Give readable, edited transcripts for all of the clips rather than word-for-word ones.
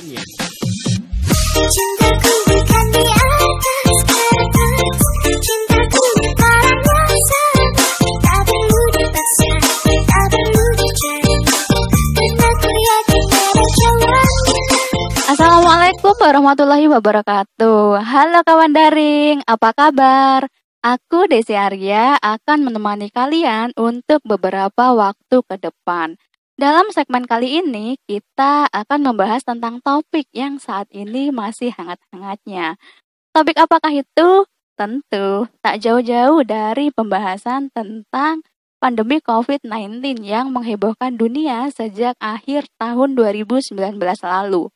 lainnya. Cintaku bukan di atas kertas, cintaku parahnya sama. Tak perlu dipaksa, tak perlu dicari, karena ku yakin ada jawabannya. Assalamualaikum warahmatullahi wabarakatuh. Halo kawan daring, apa kabar? Aku Desi Arya akan menemani kalian untuk beberapa waktu ke depan. Dalam segmen kali ini, kita akan membahas tentang topik yang saat ini masih hangat-hangatnya. Topik apakah itu? Tentu tak jauh-jauh dari pembahasan tentang pandemi COVID-19 yang menghebohkan dunia sejak akhir tahun 2019 lalu.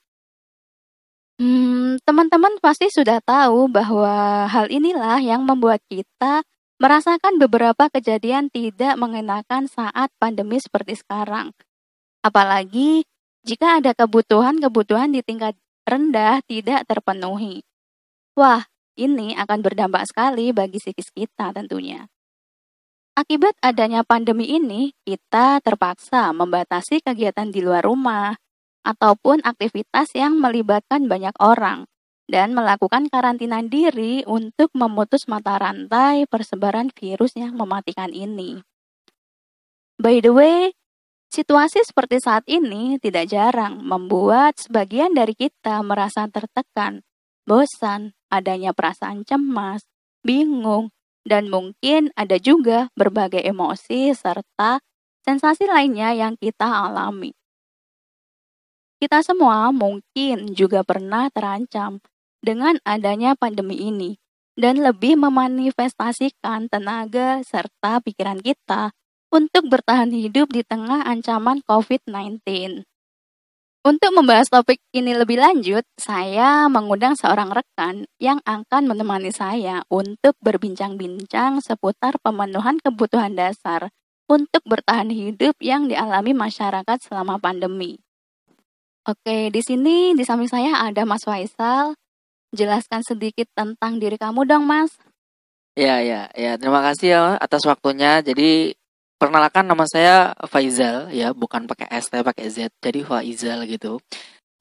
Teman-teman pasti sudah tahu bahwa hal inilah yang membuat kita merasakan beberapa kejadian tidak mengenakan saat pandemi seperti sekarang. Apalagi jika ada kebutuhan-kebutuhan di tingkat rendah tidak terpenuhi. Wah, ini akan berdampak sekali bagi psikis kita tentunya. Akibat adanya pandemi ini, kita terpaksa membatasi kegiatan di luar rumah ataupun aktivitas yang melibatkan banyak orang dan melakukan karantina diri untuk memutus mata rantai persebaran virus yang mematikan ini. By the way, situasi seperti saat ini tidak jarang membuat sebagian dari kita merasa tertekan, bosan, adanya perasaan cemas, bingung, dan mungkin ada juga berbagai emosi serta sensasi lainnya yang kita alami. Kita semua mungkin juga pernah terancam dengan adanya pandemi ini dan lebih memanifestasikan tenaga serta pikiran kita untuk bertahan hidup di tengah ancaman COVID-19. Untuk membahas topik ini lebih lanjut, saya mengundang seorang rekan yang akan menemani saya untuk berbincang-bincang seputar pemenuhan kebutuhan dasar untuk bertahan hidup yang dialami masyarakat selama pandemi. Oke, di sini di samping saya ada Mas Faisal. Jelaskan sedikit tentang diri kamu dong, Mas. Ya. Terima kasih ya atas waktunya. Jadi perkenalkan, nama saya Faizal ya, bukan pakai S tapi pakai Z. Jadi Faizal gitu.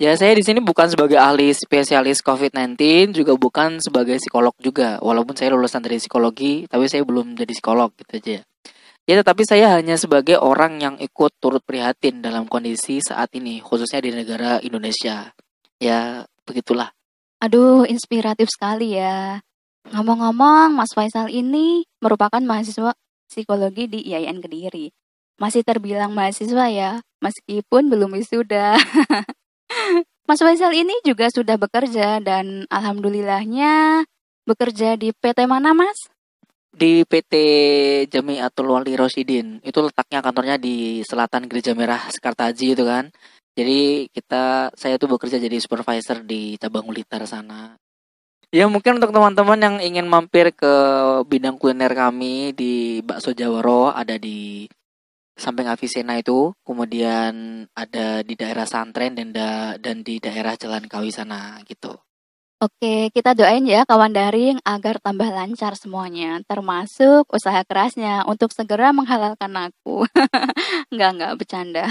Ya, saya di sini bukan sebagai ahli spesialis COVID-19, juga bukan sebagai psikolog juga. Walaupun saya lulusan dari psikologi, tapi saya belum jadi psikolog gitu aja. Ya, tetapi saya hanya sebagai orang yang ikut turut prihatin dalam kondisi saat ini, khususnya di negara Indonesia. Ya, begitulah. Aduh, inspiratif sekali ya. Ngomong-ngomong, Mas Faisal ini merupakan mahasiswa psikologi di IAIN Kediri. Masih terbilang mahasiswa ya, meskipun belum wisuda. Mas Faisal ini juga sudah bekerja dan alhamdulillahnya bekerja di PT mana, Mas? Di PT Jamiatul Wali Rosyidin. Itu letaknya kantornya di Selatan Gereja Merah Sekartaji itu kan. Jadi saya tuh bekerja jadi supervisor di cabang Blitar sana. Ya, mungkin untuk teman-teman yang ingin mampir ke bidang kuliner kami di Bakso Jawaro, ada di samping Avicenna itu, kemudian ada di daerah Santren dan di daerah Jalan Kawi sana gitu. Oke, kita doain ya kawan daring agar tambah lancar semuanya, termasuk usaha kerasnya untuk segera menghalalkan aku. Enggak, bercanda.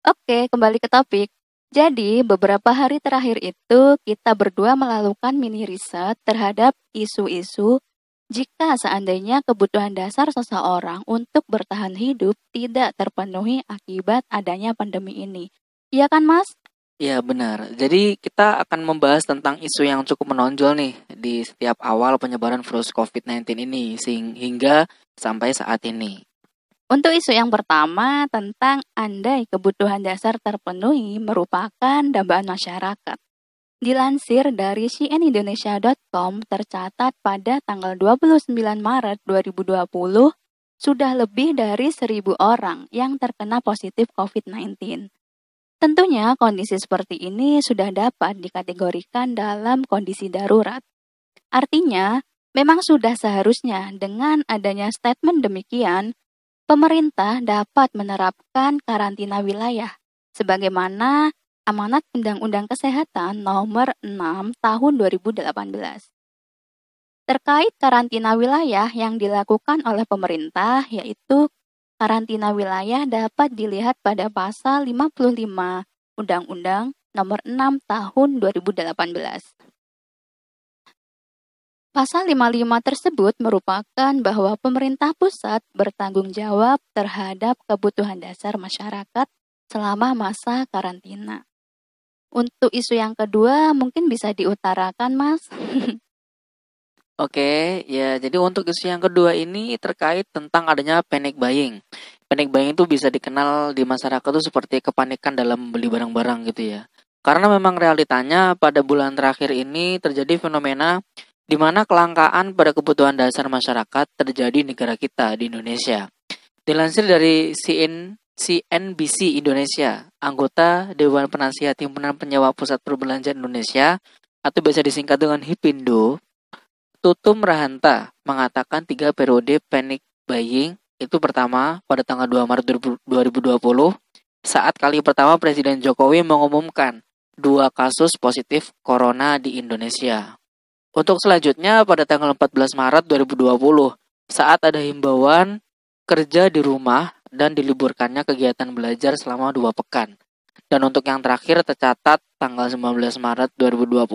Oke, kembali ke topik. Jadi, beberapa hari terakhir itu kita berdua melakukan mini riset terhadap isu-isu jika seandainya kebutuhan dasar seseorang untuk bertahan hidup tidak terpenuhi akibat adanya pandemi ini. Iya kan, Mas? Ya, benar. Jadi kita akan membahas tentang isu yang cukup menonjol nih di setiap awal penyebaran virus COVID-19 ini hingga sampai saat ini. Untuk isu yang pertama tentang andai kebutuhan dasar terpenuhi merupakan dambaan masyarakat. Dilansir dari cnindonesia.com tercatat pada tanggal 29 Maret 2020, sudah lebih dari 1.000 orang yang terkena positif COVID-19. Tentunya kondisi seperti ini sudah dapat dikategorikan dalam kondisi darurat. Artinya, memang sudah seharusnya dengan adanya statement demikian, pemerintah dapat menerapkan karantina wilayah sebagaimana amanat Undang-Undang Kesehatan Nomor 6 Tahun 2018. Terkait karantina wilayah yang dilakukan oleh pemerintah, yaitu karantina wilayah dapat dilihat pada pasal 55 Undang-Undang nomor 6 tahun 2018. Pasal 55 tersebut merupakan bahwa pemerintah pusat bertanggung jawab terhadap kebutuhan dasar masyarakat selama masa karantina. Untuk isu yang kedua mungkin bisa diutarakan, Mas. Oke, ya jadi untuk isu yang kedua ini terkait tentang adanya panic buying. Panic buying itu bisa dikenal di masyarakat itu seperti kepanikan dalam membeli barang-barang gitu ya. Karena memang realitanya pada bulan terakhir ini terjadi fenomena di mana kelangkaan pada kebutuhan dasar masyarakat terjadi di negara kita di Indonesia. Dilansir dari CNBC Indonesia, anggota Dewan Penasihat Himpunan Penyewa Pusat Perbelanjaan Indonesia atau biasa disingkat dengan HIPINDO, Tutum Rahanta mengatakan 3 periode panic buying itu pertama pada tanggal 2 Maret 2020 saat kali pertama Presiden Jokowi mengumumkan 2 kasus positif corona di Indonesia. Untuk selanjutnya pada tanggal 14 Maret 2020 saat ada himbauan kerja di rumah dan diliburkannya kegiatan belajar selama 2 pekan. Dan untuk yang terakhir tercatat tanggal 19 Maret 2020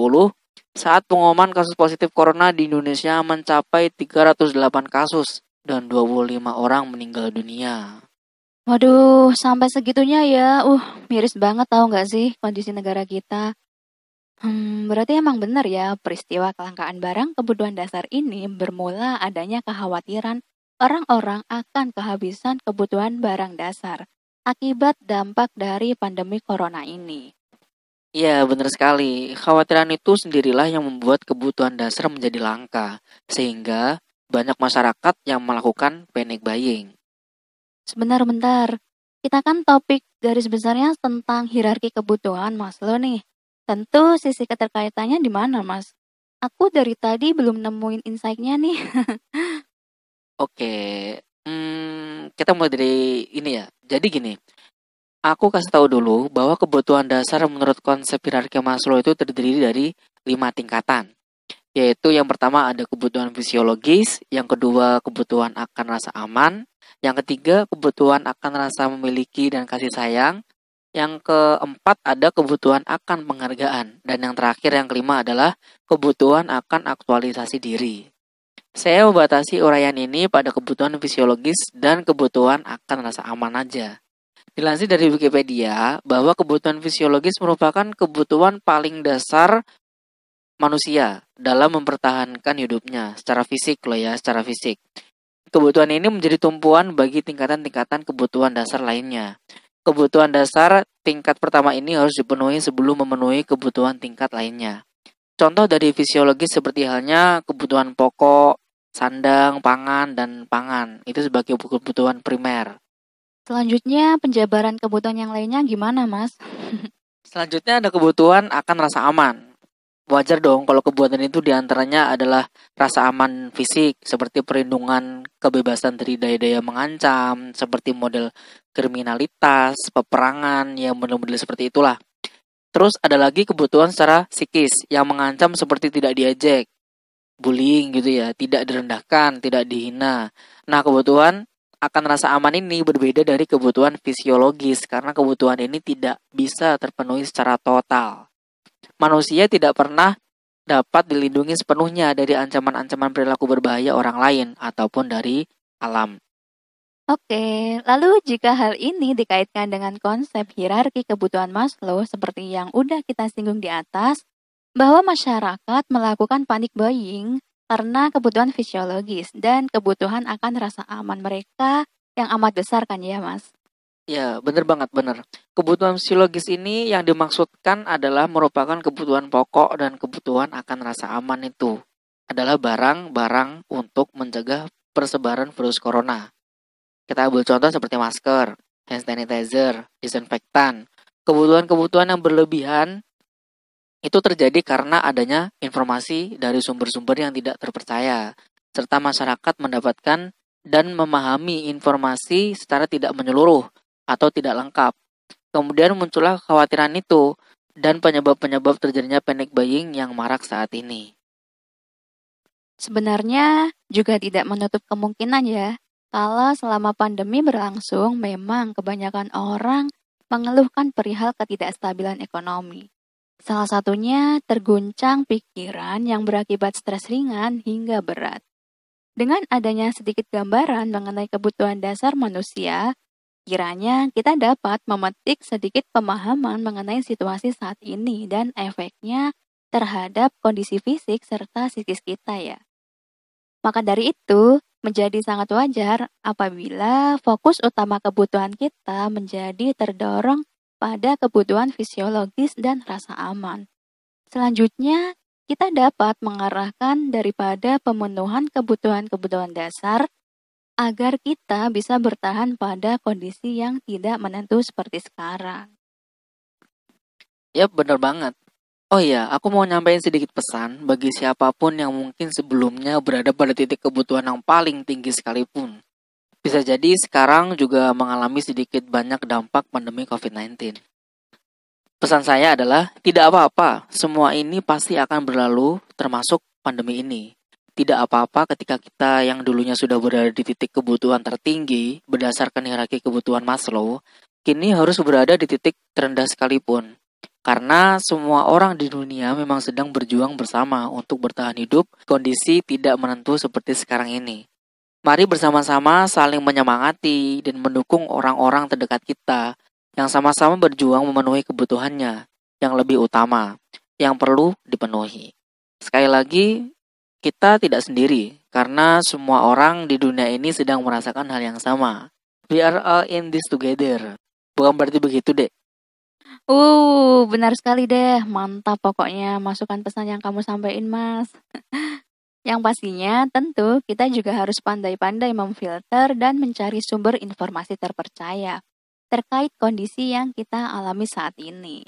saat pengumuman kasus positif corona di Indonesia mencapai 308 kasus dan 25 orang meninggal dunia. Waduh, sampai segitunya ya. Miris banget tahu nggak sih kondisi negara kita. Berarti emang benar ya peristiwa kelangkaan barang kebutuhan dasar ini bermula adanya kekhawatiran orang-orang akan kehabisan kebutuhan barang dasar akibat dampak dari pandemi corona ini. Iya, benar sekali. Khawatiran itu sendirilah yang membuat kebutuhan dasar menjadi langka, sehingga banyak masyarakat yang melakukan panic buying. Sebentar, kita kan topik garis besarnya tentang hierarki kebutuhan Maslow nih. Tentu sisi keterkaitannya di mana, Mas? Aku dari tadi belum nemuin insight-nya nih. Oke, kita mulai dari ini ya. Jadi gini, aku kasih tahu dulu bahwa kebutuhan dasar menurut konsep hierarki Maslow itu terdiri dari 5 tingkatan. Yaitu yang pertama ada kebutuhan fisiologis, yang kedua kebutuhan akan rasa aman, yang ketiga kebutuhan akan rasa memiliki dan kasih sayang, yang keempat ada kebutuhan akan penghargaan, dan yang terakhir yang kelima adalah kebutuhan akan aktualisasi diri. Saya membatasi uraian ini pada kebutuhan fisiologis dan kebutuhan akan rasa aman aja. Dilansir dari Wikipedia bahwa kebutuhan fisiologis merupakan kebutuhan paling dasar manusia dalam mempertahankan hidupnya secara fisik loh ya, secara fisik. Kebutuhan ini menjadi tumpuan bagi tingkatan-tingkatan kebutuhan dasar lainnya. Kebutuhan dasar tingkat pertama ini harus dipenuhi sebelum memenuhi kebutuhan tingkat lainnya. Contoh dari fisiologis seperti halnya kebutuhan pokok, sandang, pangan, dan pangan. Itu sebagai kebutuhan primer. Selanjutnya, penjabaran kebutuhan yang lainnya gimana, Mas? Selanjutnya ada kebutuhan akan rasa aman. Wajar dong kalau kebutuhan itu diantaranya adalah rasa aman fisik seperti perlindungan kebebasan dari daya-daya mengancam seperti model kriminalitas, peperangan yang benar-benar seperti itulah. Terus ada lagi kebutuhan secara psikis yang mengancam seperti tidak diejek, bullying gitu ya, tidak direndahkan, tidak dihina. Nah, kebutuhan akan rasa aman ini berbeda dari kebutuhan fisiologis karena kebutuhan ini tidak bisa terpenuhi secara total. Manusia tidak pernah dapat dilindungi sepenuhnya dari ancaman-ancaman perilaku berbahaya orang lain ataupun dari alam. Oke, lalu jika hal ini dikaitkan dengan konsep hierarki kebutuhan Maslow seperti yang udah kita singgung di atas, bahwa masyarakat melakukan panic buying karena kebutuhan fisiologis dan kebutuhan akan rasa aman mereka yang amat besar kan ya, Mas? Ya, benar banget, benar. Kebutuhan fisiologis ini yang dimaksudkan adalah merupakan kebutuhan pokok dan kebutuhan akan rasa aman itu adalah barang-barang untuk mencegah persebaran virus corona. Kita ambil contoh seperti masker, hand sanitizer, disinfektan. Kebutuhan-kebutuhan yang berlebihan itu terjadi karena adanya informasi dari sumber-sumber yang tidak terpercaya, serta masyarakat mendapatkan dan memahami informasi secara tidak menyeluruh atau tidak lengkap. Kemudian muncullah kekhawatiran itu dan penyebab-penyebab terjadinya panic buying yang marak saat ini. Sebenarnya juga tidak menutup kemungkinan ya, kalau selama pandemi berlangsung memang kebanyakan orang mengeluhkan perihal ketidakstabilan ekonomi. Salah satunya terguncang pikiran yang berakibat stres ringan hingga berat. Dengan adanya sedikit gambaran mengenai kebutuhan dasar manusia, kiranya kita dapat memetik sedikit pemahaman mengenai situasi saat ini dan efeknya terhadap kondisi fisik serta psikis kita ya. Maka dari itu, menjadi sangat wajar apabila fokus utama kebutuhan kita menjadi terdorong pada kebutuhan fisiologis dan rasa aman. Selanjutnya, kita dapat mengarahkan daripada pemenuhan kebutuhan-kebutuhan dasar agar kita bisa bertahan pada kondisi yang tidak menentu seperti sekarang. Ya, bener banget. Oh iya, aku mau nyampein sedikit pesan bagi siapapun yang mungkin sebelumnya berada pada titik kebutuhan yang paling tinggi sekalipun. Bisa jadi sekarang juga mengalami sedikit banyak dampak pandemi COVID-19. Pesan saya adalah, tidak apa-apa, semua ini pasti akan berlalu, termasuk pandemi ini. Tidak apa-apa ketika kita yang dulunya sudah berada di titik kebutuhan tertinggi, berdasarkan hierarki kebutuhan Maslow, kini harus berada di titik terendah sekalipun. Karena semua orang di dunia memang sedang berjuang bersama untuk bertahan hidup, kondisi tidak menentu seperti sekarang ini. Mari bersama-sama saling menyemangati dan mendukung orang-orang terdekat kita, yang sama-sama berjuang memenuhi kebutuhannya, yang lebih utama, yang perlu dipenuhi. Sekali lagi, kita tidak sendiri, karena semua orang di dunia ini sedang merasakan hal yang sama. We are all in this together. Bukan berarti begitu, Dek. Benar sekali deh, mantap pokoknya masukan pesan yang kamu sampaikan, Mas. Yang pastinya tentu kita juga harus pandai-pandai memfilter dan mencari sumber informasi terpercaya terkait kondisi yang kita alami saat ini.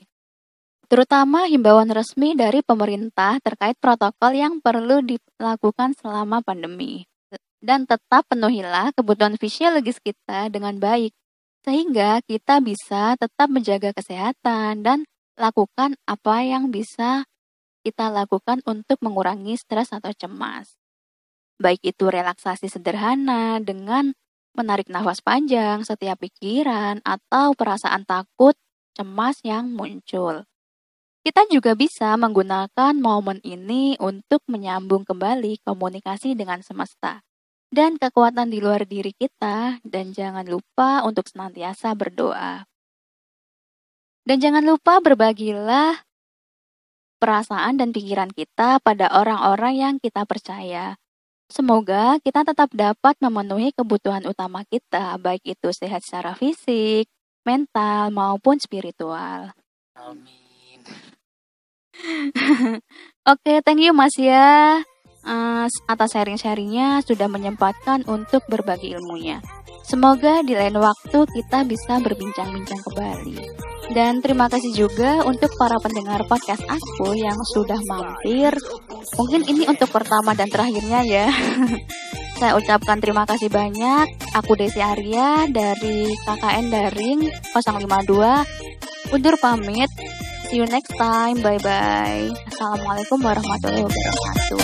Terutama himbauan resmi dari pemerintah terkait protokol yang perlu dilakukan selama pandemi. Dan tetap penuhilah kebutuhan fisiologis kita dengan baik, sehingga kita bisa tetap menjaga kesehatan dan lakukan apa yang bisa kita lakukan untuk mengurangi stres atau cemas. Baik itu relaksasi sederhana dengan menarik nafas panjang setiap pikiran atau perasaan takut, cemas yang muncul. Kita juga bisa menggunakan momen ini untuk menyambung kembali komunikasi dengan semesta dan kekuatan di luar diri kita, dan jangan lupa untuk senantiasa berdoa. Dan jangan lupa berbagilah perasaan dan pikiran kita pada orang-orang yang kita percaya. Semoga kita tetap dapat memenuhi kebutuhan utama kita, baik itu sehat secara fisik, mental, maupun spiritual. Amin. Oke, thank you Mas ya. Atas sharing-sharingnya sudah menyempatkan untuk berbagi ilmunya. Semoga di lain waktu kita bisa berbincang-bincang kembali. Dan terima kasih juga untuk para pendengar podcast aku yang sudah mampir. Mungkin ini untuk pertama dan terakhirnya ya. Saya ucapkan terima kasih banyak. Aku Desi Arya dari KKN Daring 052. Undur pamit. See you next time. Bye-bye. Assalamualaikum warahmatullahi wabarakatuh.